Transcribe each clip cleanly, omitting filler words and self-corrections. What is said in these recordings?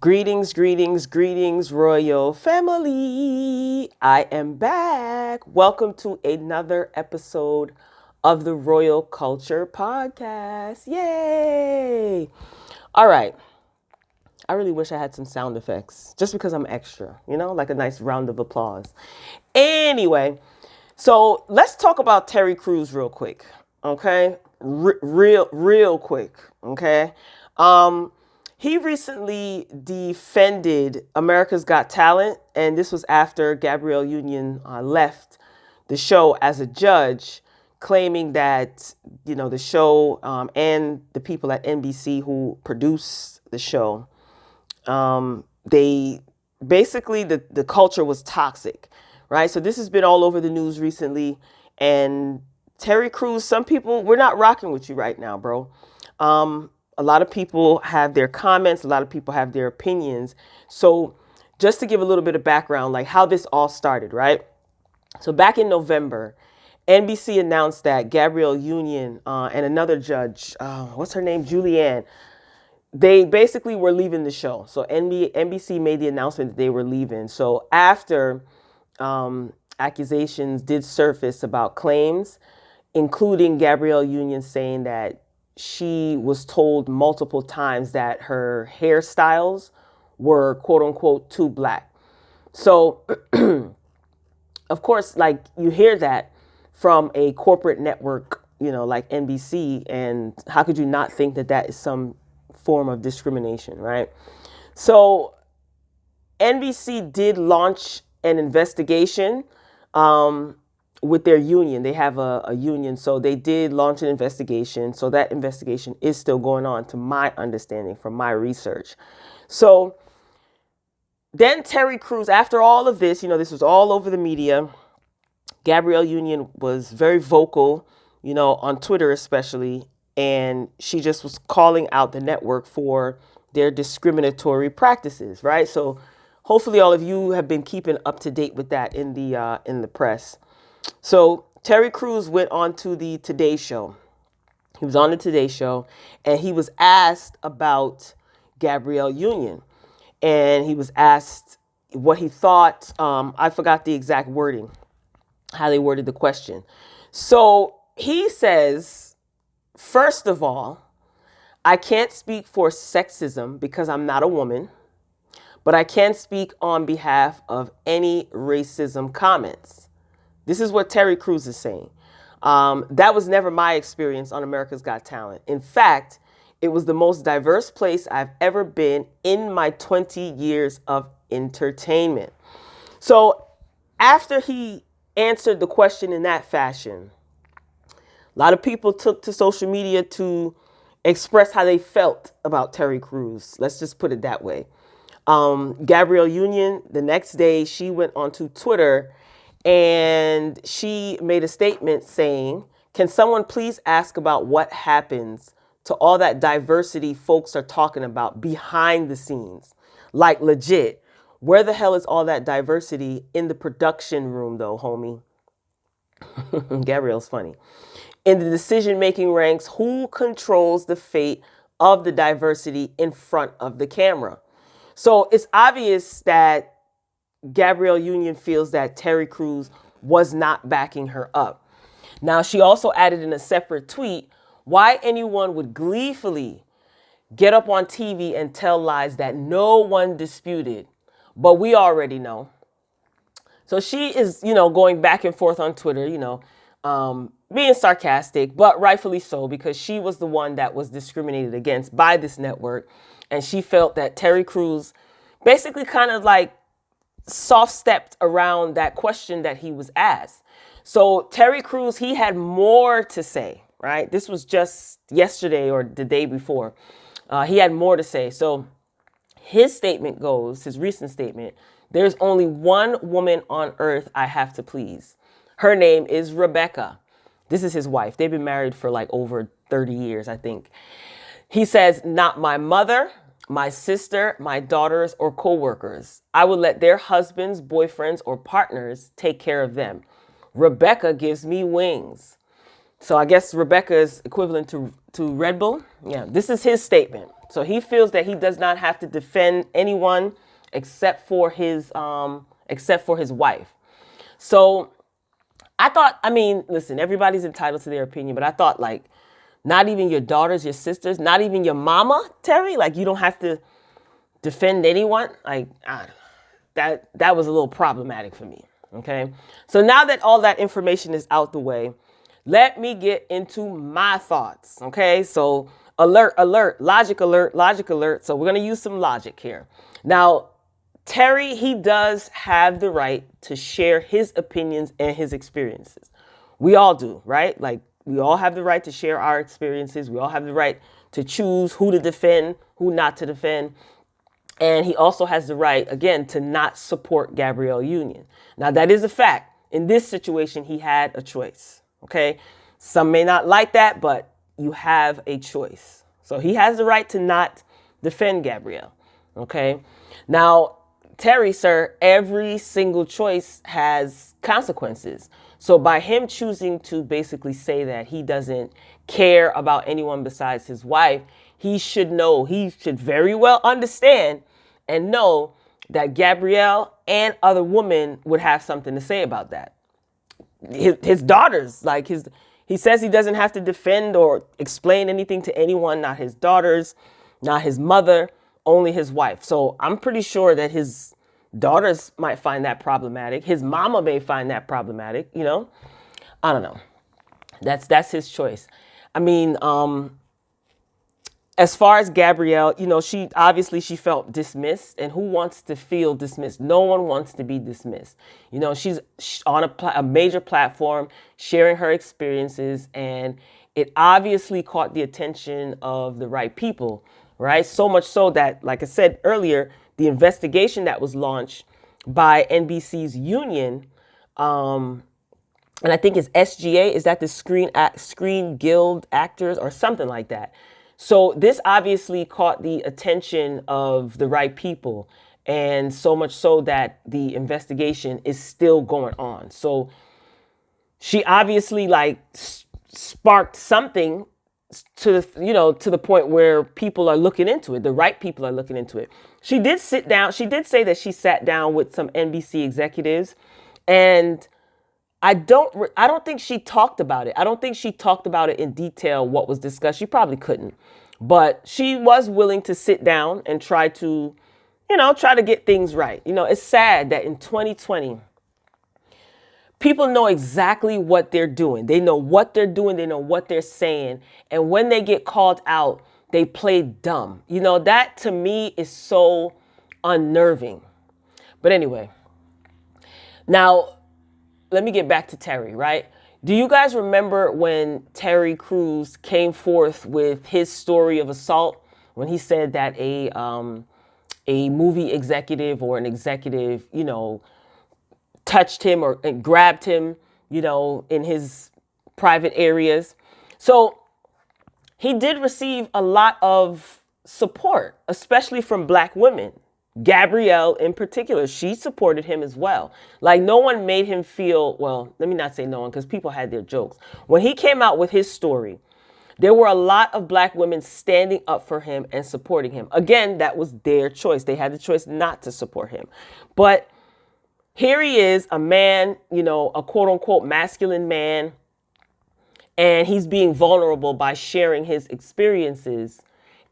Greetings, greetings, greetings, royal family. I am back. Welcome to another episode of the Royal Culture Podcast. Yay! All right. I really wish I had some sound effects just because I'm extra, like a nice round of applause. Anyway, so let's talk about Terry Crews real quick. Okay? Real quick. Okay? He recently defended America's Got Talent, and this was after Gabrielle Union left the show as a judge, claiming that the show and the people at NBC who produced the show, they basically the culture was toxic, right? So this has been all over the news recently, and Terry Crews, some people, we're not rocking with you right now, bro. A lot of people have their comments. A lot of people have their opinions. So just to give a little bit of background, like how this all started, right? So back in November, NBC announced that Gabrielle Union and another judge, what's her name, Julianne, they basically were leaving the show. So NBC made the announcement that they were leaving. So after accusations did surface about claims, including Gabrielle Union saying that she was told multiple times that her hairstyles were quote unquote too black. So, of course, like you hear that from a corporate network, like NBC, and how could you not think that that is some form of discrimination, right? So, NBC did launch an investigation with their union. They have a union, so they did launch an investigation. So that investigation is still going on, to my understanding, from my research. So then Terry Crews, after all of this, this was all over the media. Gabrielle Union was very vocal, on Twitter especially, and she just was calling out the network for their discriminatory practices, right? So hopefully all of you have been keeping up to date with that in the press. So Terry Crews went on to the Today Show. He was on the Today Show, and he was asked about Gabrielle Union. And he was asked what he thought. I forgot the exact wording, how they worded the question. So he says, first of all, I can't speak for sexism because I'm not a woman, but I can speak on behalf of any racism comments. This is what Terry Crews is saying. That was never my experience on America's Got Talent. In fact, it was the most diverse place I've ever been in my 20 years of entertainment. So after he answered the question in that fashion, a lot of people took to social media to express how they felt about Terry Crews. Let's just put it that way. Gabrielle Union, the next day, she went onto Twitter and she made a statement saying, can someone please ask about what happens to all that diversity folks are talking about behind the scenes? Like legit, where the hell is all that diversity in the production room though, homie? Gabrielle's funny. In the decision-making ranks, who controls the fate of the diversity in front of the camera? So it's obvious that Gabrielle Union feels that Terry Crews was not backing her up. Now, she also added in a separate tweet why anyone would gleefully get up on TV and tell lies that no one disputed, but we already know. So she is, going back and forth on Twitter, being sarcastic, but rightfully so, because she was the one that was discriminated against by this network. And she felt that Terry Crews basically kind of like soft-stepped around that question that he was asked. So Terry Crews, he had more to say, right? This was just yesterday or the day before. He had more to say. So his statement goes, his recent statement, there's only one woman on earth I have to please. Her name is Rebecca. This is his wife. They've been married for like over 30 years, I think. He says, not my mother, my sister, my daughters, or co-workers. I would let their husbands, boyfriends, or partners take care of them. Rebecca gives me wings. So I guess Rebecca is equivalent to Red Bull. Yeah, this is his statement. So he feels that he does not have to defend anyone except for his wife. So I thought, I mean, listen, everybody's entitled to their opinion, but I thought, like, not even your daughters, your sisters, not even your mama, Terry, like, you don't have to defend anyone. Like, that was a little problematic for me. Okay. So now that all that information is out the way, let me get into my thoughts. Okay. So alert, alert, logic alert, logic alert. So we're going to use some logic here. Now, Terry, he does have the right to share his opinions and his experiences. We all do, right? Like, we all have the right to share our experiences. We all have the right to choose who to defend, who not to defend. And he also has the right, again, to not support Gabrielle Union. Now, that is a fact. In this situation, he had a choice. Okay. Some may not like that, but you have a choice. So he has the right to not defend Gabrielle. Okay. Now, Terry, sir, every single choice has consequences. So by him choosing to basically say that he doesn't care about anyone besides his wife, he should know, he should very well understand and know that Gabrielle and other women would have something to say about that. His daughters, like he says he doesn't have to defend or explain anything to anyone, not his daughters, not his mother, only his wife. So I'm pretty sure that his daughters might find that problematic. His mama may find that problematic, you know. I don't know. That's his choice. I mean, as far as Gabrielle, you know, she felt dismissed, and who wants to feel dismissed? No one wants to be dismissed. You know, she's on a major platform sharing her experiences, and it obviously caught the attention of the right people, right? So much so that, like I said earlier, the investigation that was launched by NBC's union, and I think it's SGA, is that the Screen Guild Actors or something like that. So this obviously caught the attention of the right people, and so much so that the investigation is still going on. So she obviously like sparked something to the point where people are looking into it. The right people are looking into it. She did sit down. She did say that she sat down with some NBC executives, and I don't think she talked about it. I don't think she talked about it in detail, what was discussed. She probably couldn't. But she was willing to sit down and try to get things right. You know, it's sad that in 2020, people know exactly what they're doing. They know what they're doing. They know what they're saying. And when they get called out, they play dumb. You know, that to me is so unnerving. But anyway, now, let me get back to Terry, right? Do you guys remember when Terry Crews came forth with his story of assault, when he said that a movie executive or an executive, you know, touched him or grabbed him, you know, in his private areas? So he did receive a lot of support, especially from Black women. Gabrielle in particular, she supported him as well. Like, no one made him feel, well, let me not say no one, because people had their jokes. When he came out with his story, there were a lot of Black women standing up for him and supporting him. Again, that was their choice. They had the choice not to support him. But here he is, a man, you know, a quote unquote masculine man, and he's being vulnerable by sharing his experiences.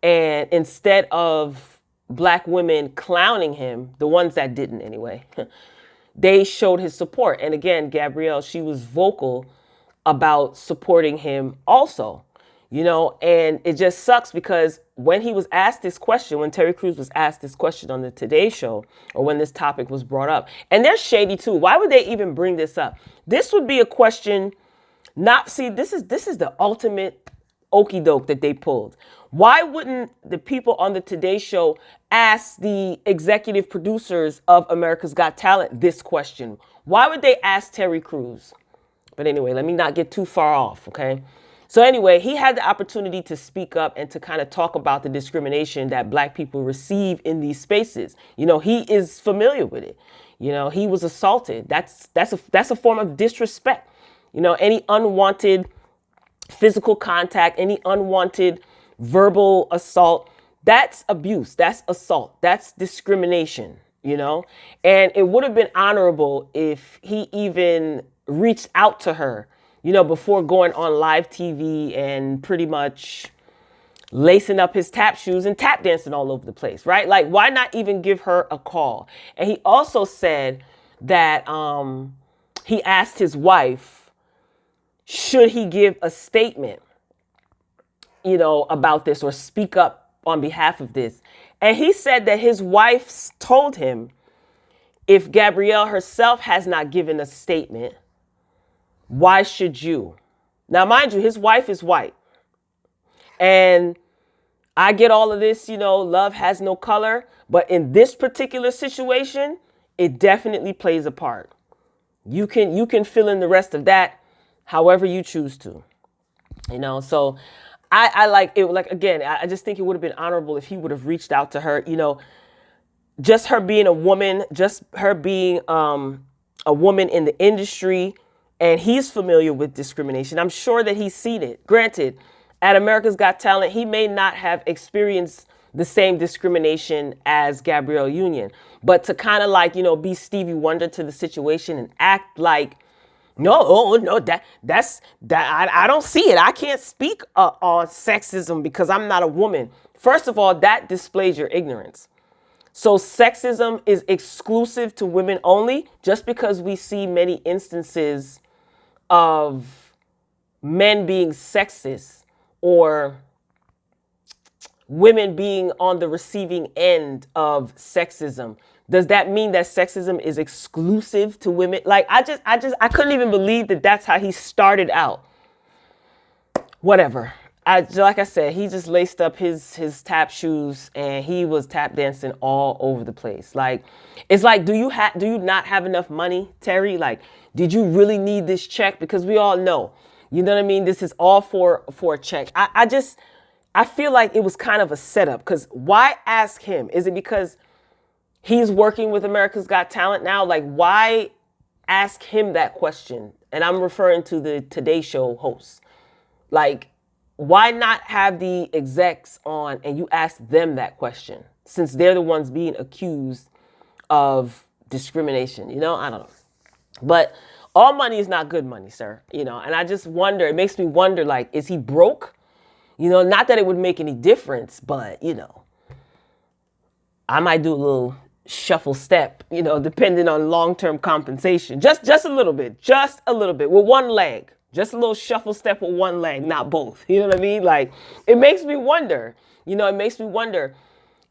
And instead of Black women clowning him, the ones that didn't anyway, they showed his support. And again, Gabrielle, she was vocal about supporting him also, you know, and it just sucks because when he was asked this question, when Terry Crews was asked this question on the Today Show, or when this topic was brought up, and they're shady too. Why would they even bring this up? This would be a question, this is the ultimate okie doke that they pulled. Why wouldn't the people on the Today Show ask the executive producers of America's Got Talent this question? Why would they ask Terry Crews? But anyway, let me not get too far off, okay? So anyway, he had the opportunity to speak up and to kind of talk about the discrimination that Black people receive in these spaces. You know, he is familiar with it. You know, he was assaulted. That's a form of disrespect. You know, any unwanted physical contact, any unwanted verbal assault, That's abuse. That's assault. That's discrimination, you know? And it would have been honorable if he even reached out to her, before going on live TV and pretty much lacing up his tap shoes and tap dancing all over the place, right? Like, why not even give her a call? And he also said that he asked his wife, should he give a statement, about this or speak up on behalf of this. And he said that his wife told him, if Gabrielle herself has not given a statement, why should you? Now, mind you, his wife is white. And I get all of this, love has no color. But in this particular situation, it definitely plays a part. You can fill in the rest of that however you choose to. So I like it. Like, again, I just think it would have been honorable if he would have reached out to her, just her being a woman, just her being a woman in the industry. And he's familiar with discrimination. I'm sure that he's seen it. Granted, at America's Got Talent, he may not have experienced the same discrimination as Gabrielle Union. But to kind of like, be Stevie Wonder to the situation and act like, no, that's I don't see it. I can't speak on sexism because I'm not a woman. First of all, that displays your ignorance. So sexism is exclusive to women only, just because we see many instances of men being sexist or women being on the receiving end of sexism. Does that mean that sexism is exclusive to women? Like, I couldn't even believe that that's how he started out. Whatever. Like I said, he just laced up his tap shoes and he was tap dancing all over the place. Like, it's like, do you not have enough money, Terry? Like, did you really need this check? Because we all know, you know what I mean? This is all for a check. I feel like it was kind of a setup, because why ask him? Is it because he's working with America's Got Talent now? Like, why ask him that question? And I'm referring to the Today Show hosts. Like, why not have the execs on and you ask them that question, since they're the ones being accused of discrimination? I don't know. But all money is not good money, sir. And I just wonder, it makes me wonder, like, is he broke? Not that it would make any difference, but, I might do a little shuffle step, depending on long-term compensation. Just a little bit, with one leg. Just a little shuffle step with one leg, not both. You know what I mean? Like, it makes me wonder,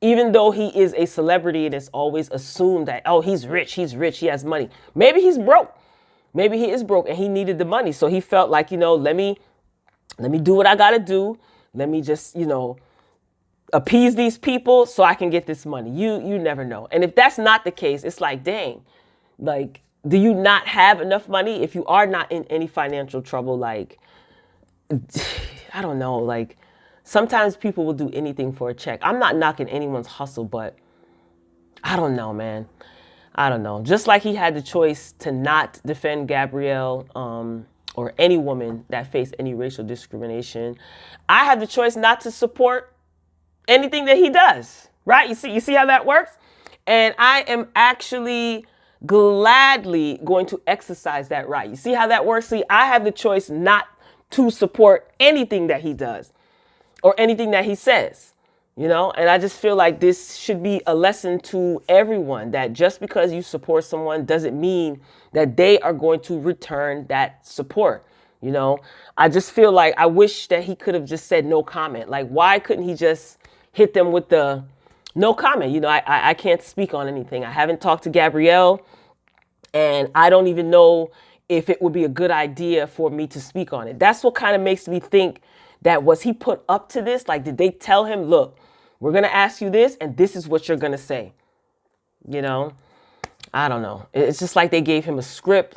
even though he is a celebrity and it's always assumed that, oh, he's rich, he has money. Maybe he's broke. Maybe he is broke and he needed the money. So he felt like, let me do what I got to do. Let me just, appease these people so I can get this money. You never know. And if that's not the case, it's like, dang, like, do you not have enough money? If you are not in any financial trouble, like, I don't know, like, sometimes people will do anything for a check. I'm not knocking anyone's hustle, but I don't know, man. I don't know. Just like he had the choice to not defend Gabrielle or any woman that faced any racial discrimination, I have the choice not to support anything that he does, right? You see how that works? And I am actually gladly going to exercise that right. You see how that works? See, I have the choice not to support anything that he does or anything that he says, and I just feel like this should be a lesson to everyone, that just because you support someone doesn't mean that they are going to return that support. I just feel like I wish that he could have just said no comment. Like, why couldn't he just hit them with the no comment? I can't speak on anything. I haven't talked to Gabrielle, and I don't even know if it would be a good idea for me to speak on it. That's what kind of makes me think that, was he put up to this? Like, did they tell him, look, we're going to ask you this, and this is what you're going to say? I don't know. It's just like they gave him a script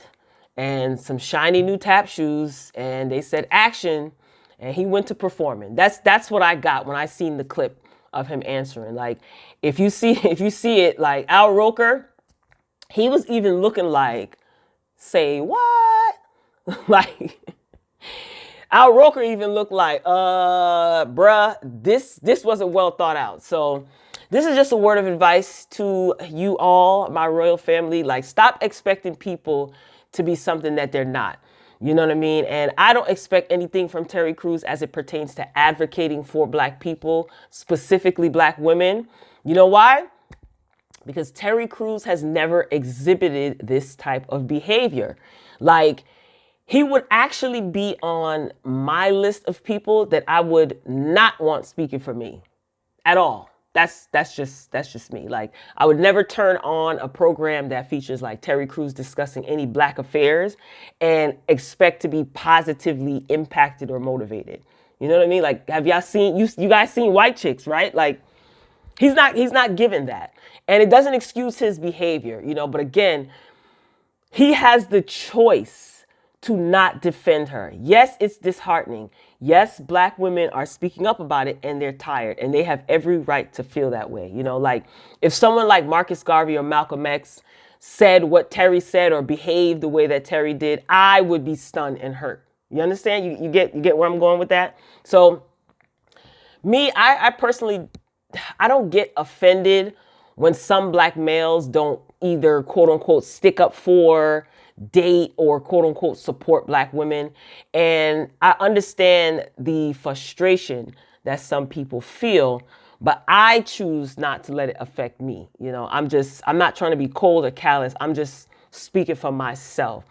and some shiny new tap shoes, and they said action, and he went to performing. That's what I got when I seen the clip of him answering. Like, if you see it, like Al Roker, he was even looking like, say what? Like, Al Roker even looked like, bruh, this wasn't well thought out. So this is just a word of advice to you all, my royal family. Like, stop expecting people to be something that they're not. You know what I mean? And I don't expect anything from Terry Crews as it pertains to advocating for Black people, specifically Black women. You know why? Because Terry Crews has never exhibited this type of behavior. Like, he would actually be on my list of people that I would not want speaking for me at all. That's just me. Like, I would never turn on a program that features like Terry Crews discussing any Black affairs and expect to be positively impacted or motivated. You know what I mean? Like, have y'all seen, you guys seen White Chicks, right? Like, he's not given that. And it doesn't excuse his behavior, you know, but again, he has the choice to not defend her. Yes, it's disheartening. Yes, Black women are speaking up about it and they're tired and they have every right to feel that way. You know, like if someone like Marcus Garvey or Malcolm X said what Terry said or behaved the way that Terry did, I would be stunned and hurt. You understand? You get where I'm going with that? So me, I personally, I don't get offended when some Black males don't either quote unquote stick up for, date, or quote unquote support Black women. And I understand the frustration that some people feel, but I choose not to let it affect me. You know, I'm not trying to be cold or callous. I'm just speaking for myself.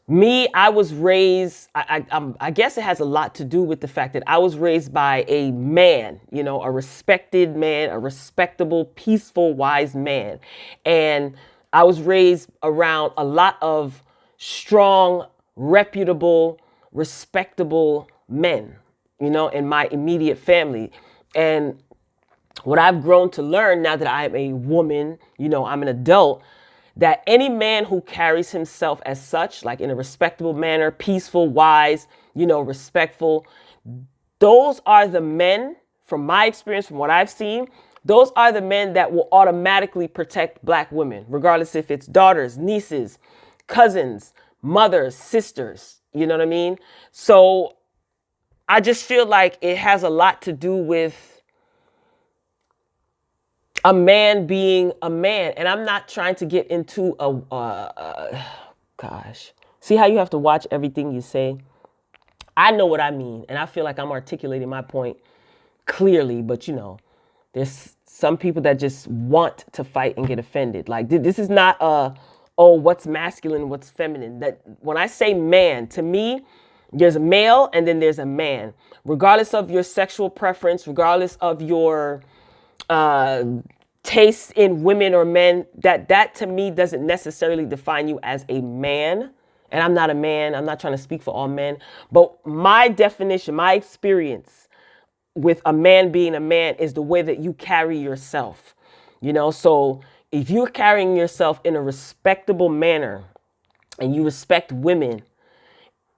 Me, I was raised, I guess it has a lot to do with the fact that I was raised by a man, you know, a respected man, a respectable, peaceful, wise man. And I was raised around a lot of strong, reputable, respectable men, you know, in my immediate family. And what I've grown to learn now that I'm a woman, you know, I'm an adult, that any man who carries himself as such, like in a respectable manner, peaceful, wise, you know, respectful, those are the men, from my experience, from what I've seen, those are the men that will automatically protect Black women, regardless if it's daughters, nieces, cousins, mothers, sisters, you know what I mean? So I just feel like it has a lot to do with a man being a man. And I'm not trying to get into gosh, see how you have to watch everything you say? I know what I mean. And I feel like I'm articulating my point clearly, but you know, there's some people that just want to fight and get offended. Like, this is not oh, what's masculine, what's feminine. That when I say man, to me, there's a male and then there's a man. Regardless of your sexual preference, regardless of your tastes in women or men, that to me doesn't necessarily define you as a man. And I'm not a man. I'm not trying to speak for all men. But my definition, my experience with a man being a man is the way that you carry yourself. You know, so if you're carrying yourself in a respectable manner and you respect women,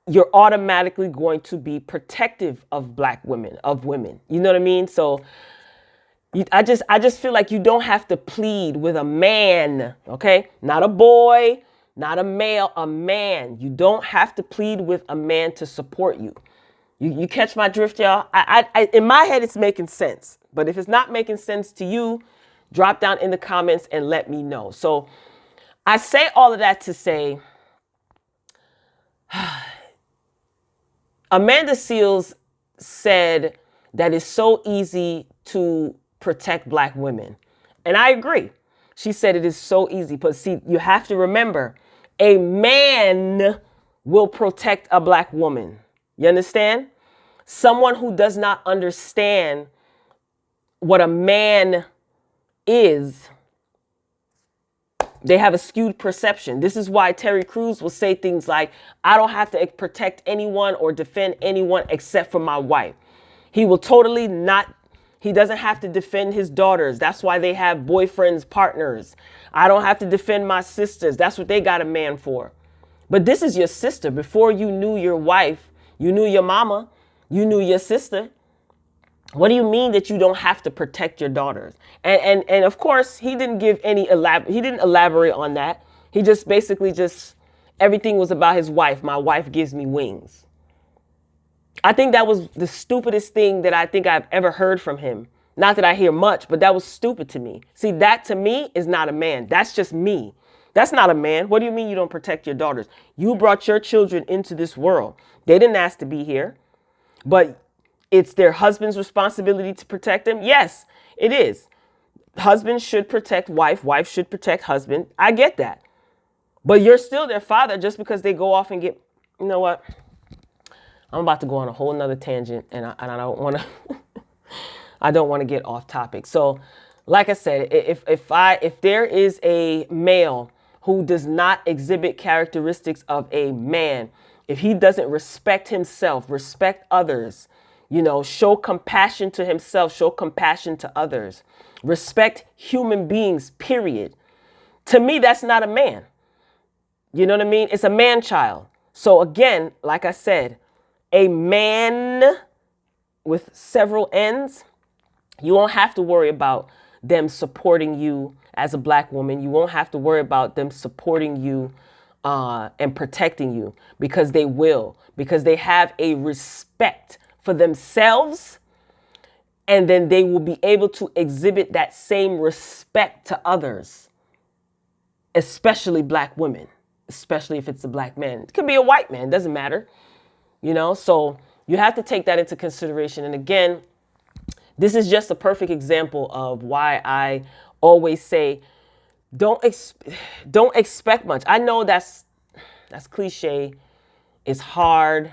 you're automatically going to be protective of Black women, of women. You know what I mean? So I just feel like you don't have to plead with a man, okay? Not a boy, not a male, a man. You don't have to plead with a man to support you. You catch my drift, y'all? I in my head, it's making sense. But if it's not making sense to you, drop down in the comments and let me know. So I say all of that to say, Amanda Seales said that it's so easy to protect Black women. And I agree. She said it is so easy. But see, you have to remember, a man will protect a Black woman. You understand? Someone who does not understand what a man is, they have a skewed perception. This is why Terry Crews will say things like, I don't have to protect anyone or defend anyone except for my wife. He will totally not, he doesn't have to defend his daughters. That's why they have boyfriends, partners. I don't have to defend my sisters. That's what they got a man for. But this is your sister. Before you knew your wife, you knew your mama, you knew your sister. What do you mean that you don't have to protect your daughters? And of course, he didn't give any he didn't elaborate on that. He just basically everything was about his wife. My wife gives me wings. I think that was the stupidest thing that I think I've ever heard from him. Not that I hear much, but that was stupid to me. See, that to me is not a man. That's just me. That's not a man. What do you mean you don't protect your daughters? You brought your children into this world. They didn't ask to be here, but it's their husband's responsibility to protect them. Yes, it is. Husband should protect wife. Wife should protect husband. I get that. But you're still their father just because they go off and get, you know what? I'm about to go on a whole nother tangent, and I don't want to. I don't want to get off topic. So, like I said, if there is a male who does not exhibit characteristics of a man, if he doesn't respect himself, respect others, show compassion to himself, show compassion to others, respect human beings, period. To me, that's not a man. You know what I mean? It's a man child. So again, like I said, a man with several ends, you won't have to worry about them supporting you as a black woman. You won't have to worry about them supporting you and protecting you, because they will, because they have a respect for themselves, and then they will be able to exhibit that same respect to others, especially black women, especially if it's a black man. It could be a white man, doesn't matter. So you have to take that into consideration. And again, this is just a perfect example of why I always say, don't expect much. I know that's cliche. It's hard.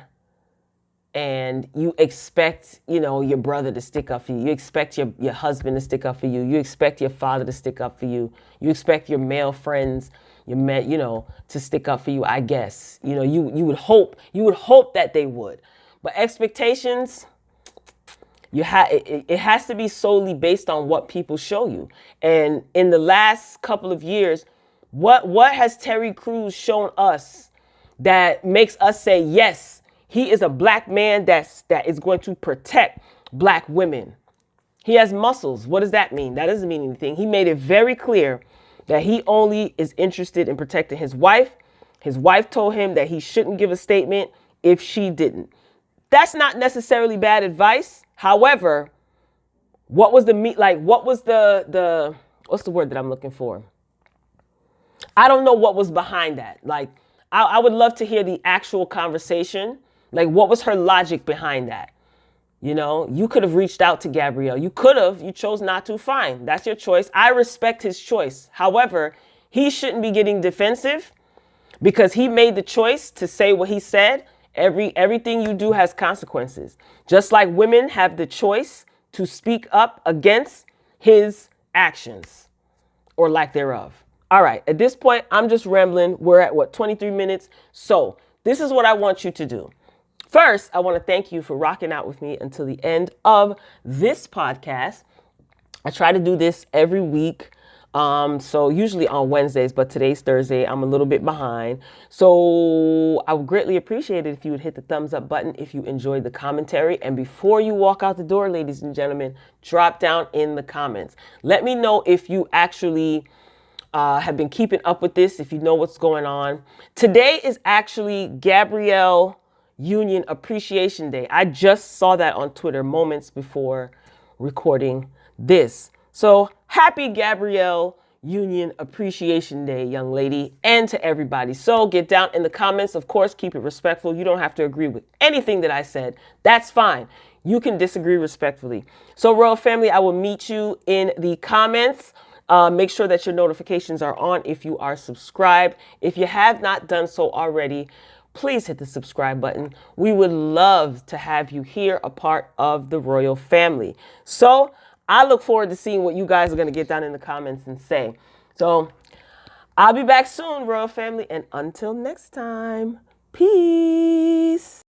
And you expect, your brother to stick up for you. You expect your husband to stick up for you. You expect your father to stick up for you. You expect your male friends, to stick up for you, I guess. You would hope that they would. But expectations, it has to be solely based on what people show you. And in the last couple of years, what has Terry Crews shown us that makes us say, yes, he is a black man that is going to protect black women? He has muscles. What does that mean? That doesn't mean anything. He made it very clear that he only is interested in protecting his wife. His wife told him that he shouldn't give a statement if she didn't. That's not necessarily bad advice. However, what was the what's the word that I'm looking for? I don't know what was behind that. I would love to hear the actual conversation. What was her logic behind that? You could have reached out to Gabrielle. You chose not to. Fine. That's your choice. I respect his choice. However, he shouldn't be getting defensive because he made the choice to say what he said. Everything you do has consequences. Just like women have the choice to speak up against his actions or lack thereof. All right. At this point, I'm just rambling. We're at 23 minutes. So this is what I want you to do. First, I want to thank you for rocking out with me until the end of this podcast. I try to do this every week. So usually on Wednesdays, but today's Thursday. I'm a little bit behind. So I would greatly appreciate it if you would hit the thumbs up button if you enjoyed the commentary. And before you walk out the door, ladies and gentlemen, drop down in the comments. Let me know if you actually have been keeping up with this, if you know what's going on. Today is actually Gabrielle Union Appreciation Day. I just saw that on Twitter moments before recording this. So happy Gabrielle Union Appreciation Day, young lady, and to everybody. So get down in the comments. Of course, keep it respectful. You don't have to agree with anything that I said. That's fine. You can disagree respectfully. So Royal Family, I will meet you in the comments. Make sure that your notifications are on if you are subscribed. If you have not done so already, please hit the subscribe button. We would love to have you here, a part of the Royal Family. So I look forward to seeing what you guys are going to get down in the comments and say. So I'll be back soon, Royal Family. And until next time, peace.